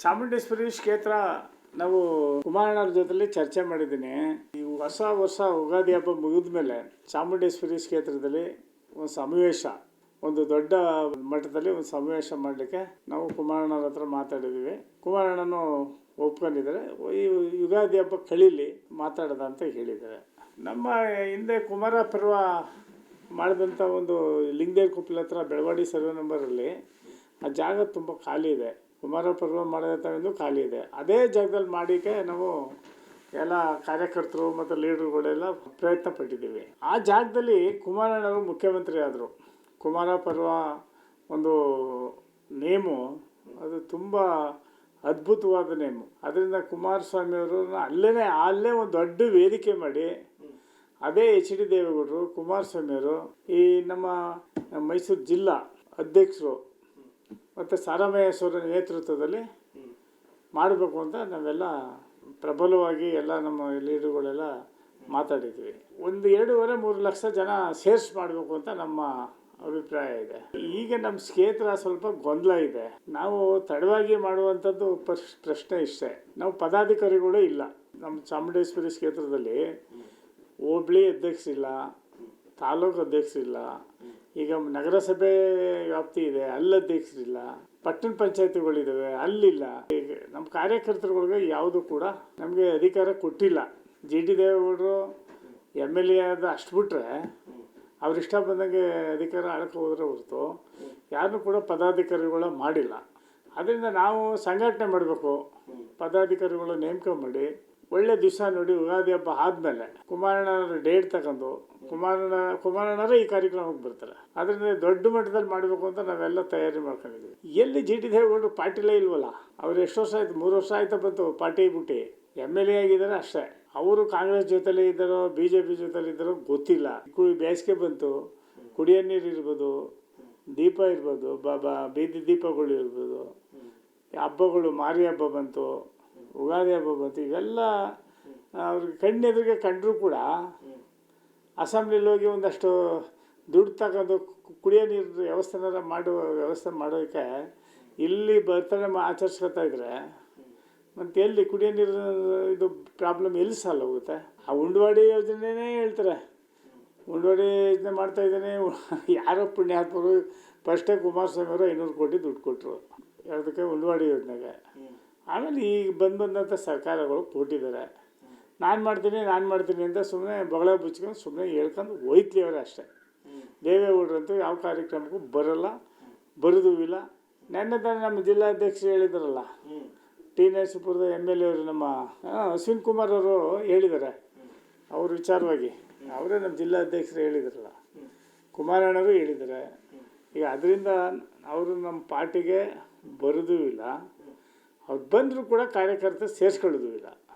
ಚಾಮುಂಡೇಶ್ವರಿ ಕ್ಷೇತ್ರ ನಾವು ಕುಮಾರಣ್ಣವ್ರ ಜೊತೆಲಿ ಚರ್ಚೆ ಮಾಡಿದ್ದೀನಿ. ಈ ಹೊಸ ವರ್ಷ ಯುಗಾದಿ ಹಬ್ಬ ಮುಗಿದ ಮೇಲೆ ಚಾಮುಂಡೇಶ್ವರಿ ಕ್ಷೇತ್ರದಲ್ಲಿ ಒಂದು ಸಮಾವೇಶ, ಒಂದು ದೊಡ್ಡ ಮಟ್ಟದಲ್ಲಿ ಒಂದು ಸಮಾವೇಶ ಮಾಡಲಿಕ್ಕೆ ನಾವು ಕುಮಾರಣ್ಣವ್ರ ಹತ್ರ ಮಾತಾಡಿದ್ದೀವಿ. ಕುಮಾರಣ್ಣನು ಒಪ್ಕೊಂಡಿದ್ದಾರೆ. ಈ ಯುಗಾದಿ ಹಬ್ಬ ಕಳೀಲಿ ಮಾತಾಡೋದ ಅಂತ ಹೇಳಿದ್ದಾರೆ. ನಮ್ಮ ಹಿಂದೆ ಕುಮಾರ ಪರ್ವ ಮಾಡಿದಂಥ ಒಂದು ಲಿಂಗದೇವ್ರ ಕೊಪ್ಪಲ ಹತ್ರ ಬೆಳವಾಡಿ ಸರ್ವೆ ನಂಬರಲ್ಲಿ ಆ ಜಾಗ ತುಂಬ ಖಾಲಿ ಇದೆ. ಕುಮಾರ ಪರ್ವ ಮಾಡೋದು ಖಾಲಿ ಇದೆ. ಅದೇ ಜಾಗದಲ್ಲಿ ಮಾಡೋಕ್ಕೆ ನಾವು ಎಲ್ಲ ಕಾರ್ಯಕರ್ತರು ಮತ್ತು ಲೀಡರ್ಗಳೆಲ್ಲ ಪ್ರಯತ್ನ ಪಟ್ಟಿದ್ದೀವಿ. ಆ ಜಾಗದಲ್ಲಿ ಕುಮಾರಣ್ಣವರು ಮುಖ್ಯಮಂತ್ರಿ ಆದರು. ಕುಮಾರ ಪರ್ವ ಒಂದು ನೇಮು ಅದು ತುಂಬ ಅದ್ಭುತವಾದ ನೇಮು. ಅದರಿಂದ ಕುಮಾರಸ್ವಾಮಿಯವ್ರನ್ನ ಅಲ್ಲೇ ಒಂದು ದೊಡ್ಡ ವೇದಿಕೆ ಮಾಡಿ ಅದೇ ಎಚ್ ಡಿ ದೇವೇಗೌಡರು, ಕುಮಾರಸ್ವಾಮಿಯವರು, ಈ ನಮ್ಮ ಮೈಸೂರು ಜಿಲ್ಲಾ ಅಧ್ಯಕ್ಷರು ಮತ್ತು ಸಾರಾಮಹೇಶ್ವರ ನೇತೃತ್ವದಲ್ಲಿ ಮಾಡಬೇಕು ಅಂತ ನಾವೆಲ್ಲ ಪ್ರಬಲವಾಗಿ ಎಲ್ಲ ನಮ್ಮ ಲೀಡರ್ಗಳೆಲ್ಲ ಮಾತಾಡಿದ್ವಿ. ಒಂದು 2.5-3 ಲಕ್ಷ ಜನ ಸೇರ್ಸ್ ಮಾಡಬೇಕು ಅಂತ ನಮ್ಮ ಅಭಿಪ್ರಾಯ ಇದೆ. ಈಗ ನಮ್ಮ ಕ್ಷೇತ್ರ ಸ್ವಲ್ಪ ಗೊಂದಲ ಇದೆ. ನಾವು ತಡವಾಗಿ ಮಾಡುವಂಥದ್ದು ಪ್ರಶ್ನೆ ಇಷ್ಟೇ. ನಾವು ಪದಾಧಿಕಾರಿಗಳು ಇಲ್ಲ. ನಮ್ಮ ಚಾಮುಂಡೇಶ್ವರಿ ಕ್ಷೇತ್ರದಲ್ಲಿ ಹೋಬಳಿ ಅಧ್ಯಕ್ಷರಿಲ್ಲ, ತಾಲೂಕು ಅಧ್ಯಕ್ಷರಿಲ್ಲ. ಈಗ ನಗರಸಭೆ ವ್ಯಾಪ್ತಿ ಇದೆ, ಅಲ್ಲಿ ಅಧ್ಯಕ್ಷರಿಲ್ಲ. ಪಟ್ಟಣ ಪಂಚಾಯತಿಗಳಿದ್ದಾವೆ, ಅಲ್ಲಿಲ್ಲ. ಈಗ ನಮ್ಮ ಕಾರ್ಯಕರ್ತರುಗಳಿಗೆ ಯಾವುದು ಕೂಡ ನಮಗೆ ಅಧಿಕಾರ ಕೊಟ್ಟಿಲ್ಲ. ಜಿ ಟಿ ದೇವೇಗೌಡರು MLA ಆದ ಅಷ್ಟು ಬಿಟ್ಟರೆ ಅವ್ರು ಇಷ್ಟ ಬಂದಂಗೆ ಅಧಿಕಾರ ಆಳಕ್ಕೆ ಹೋದ್ರೆ ಹೊರತು ಯಾರನ್ನೂ ಕೂಡ ಪದಾಧಿಕಾರಿಗಳು ಮಾಡಿಲ್ಲ. ಅದರಿಂದ ನಾವು ಸಂಘಟನೆ ಮಾಡಬೇಕು. ಪದಾಧಿಕಾರಿಗಳು ನೇಮಕ ಮಾಡಿ ಒಳ್ಳೆ ದಿವಸ ನೋಡಿ ಯುಗಾದಿ ಹಬ್ಬ ಆದಮೇಲೆ ಕುಮಾರಣ್ಣವ್ರ ಡೇಟ್ ತಗೊಂಡು ಕುಮಾರಣ್ಣವರೇ ಈ ಕಾರ್ಯಕ್ರಮಕ್ಕೆ ಬರ್ತಾರೆ. ಅದರಿಂದ ದೊಡ್ಡ ಮಟ್ಟದಲ್ಲಿ ಮಾಡಬೇಕು ಅಂತ ನಾವೆಲ್ಲ ತಯಾರಿ ಮಾಡ್ಕೊಂಡಿದ್ದೀವಿ. ಎಲ್ಲಿ ಜಿ ಟಿ ದೇವೇಗೌಡರು ಪಾರ್ಟಿಲೇ ಇಲ್ವಲ್ಲ. ಅವ್ರು ಎಷ್ಟು ವರ್ಷ ಆಯಿತು? 3 ವರ್ಷ ಆಯ್ತು ಬಂತು ಪಾರ್ಟಿ ಬಿಟ್ಟು. MLA ಆಗಿದ್ದಾರೆ ಅಷ್ಟೇ. ಅವರು ಕಾಂಗ್ರೆಸ್ ಜೊತೆಲೇ ಇದ್ದಾರೋ BJP ಜೊತೆಲಿ ಇದ್ದಾರೋ ಗೊತ್ತಿಲ್ಲ. ಬೇಸಿಗೆ ಬಂತು, ಕುಡಿಯೋ ನೀರು ಇರ್ಬೋದು, ದೀಪ ಇರ್ಬೋದು, ಬೀದಿ ದೀಪಗಳು ಇರ್ಬೋದು, ಹಬ್ಬಗಳು, ಮಾರಿ ಹಬ್ಬ ಬಂತು, ಯುಗಾದಿ ಹಬ್ಬ ಬಂತು. ಇವೆಲ್ಲ ಅವ್ರಿಗೆ ಕಣ್ಣೆದುರಿಗೆ ಕಂಡರೂ ಕೂಡ ಅಸೆಂಬ್ಲಿಲಿ ಹೋಗಿ ಒಂದಷ್ಟು ದುಡ್ಡು ತಗೊಂಡು ಕುಡಿಯೋ ನೀರು ವ್ಯವಸ್ಥೆ ಮಾಡೋದಕ್ಕೆ ಇಲ್ಲಿ ಬರ್ತಡೇ ಆಚರಿಸ್ಕೊತಾ ಇದ್ರೆ ಮತ್ತು ಎಲ್ಲಿ ಕುಡಿಯೋ ನೀರು ಇದು ಪ್ರಾಬ್ಲಮ್ ಎಲ್ಲಿ ಸಾಲ ಹೋಗುತ್ತೆ? ಆ ಉಂಡವಾಡಿ ಯೋಜನೆನೇ ಹೇಳ್ತಾರೆ. ಉಂಡವಾಡಿ ಯೋಜನೆ ಮಾಡ್ತಾಯಿದ್ದೇನೆ. ಯಾರೋ ಪುಣ್ಯಾತ್ಮರು ಫಸ್ಟೇ ಕುಮಾರಸ್ವಾಮಿಯವರು 500 ಕೋಟಿ ದುಡ್ಡು ಕೊಟ್ಟರು ಯಾವುದಕ್ಕೆ? ಉಂಡವಾಡಿ ಯೋಜನೆಗೆ. ಆಮೇಲೆ ಈಗ ಬಂದಂಥ ಸರ್ಕಾರಗಳು ಕೊಟ್ಟಿದ್ದಾರೆ. ನಾನು ಮಾಡ್ತೀನಿ ಅಂತ ಸುಮ್ಮನೆ ಬಗಳ ಬುಚ್ಕೊಂಡು ಸುಮ್ಮನೆ ಹೇಳ್ಕೊಂಡು ಹೋಯ್ತ್ಲಿ ಅವರೇ ಅಷ್ಟೇ. ದೇವೇಗೌಡರಂತೂ ಯಾವ ಕಾರ್ಯಕ್ರಮಕ್ಕೂ ಬರೋದೂ ಇಲ್ಲ. ನೆನ್ನೆ ತಾನೇ ನಮ್ಮ ಜಿಲ್ಲಾಧ್ಯಕ್ಷರು ಹೇಳಿದಾರಲ್ಲ, ಟಿ ನರಸೀಪುರದ MLA ಅವರು ನಮ್ಮ ಅಶ್ವಿನ್ ಕುಮಾರ್ ಅವರು ಹೇಳಿದ್ದಾರೆ. ಅವ್ರ ವಿಚಾರವಾಗಿ ಅವರೇ ನಮ್ಮ ಜಿಲ್ಲಾಧ್ಯಕ್ಷರು ಹೇಳಿದಾರಲ್ಲ, ಕುಮಾರಣ್ಣವರು ಹೇಳಿದ್ದಾರೆ. ಈಗ ಅದರಿಂದ ಅವರು ನಮ್ಮ ಪಾರ್ಟಿಗೆ ಬರೋದೂ ಇಲ್ಲ. ಅವ್ರು ಬಂದರೂ ಕೂಡ ಕಾರ್ಯಕರ್ತರು ಸೇರಿಸ್ಕೊಳ್ಳೋದೂ ಇಲ್ಲ.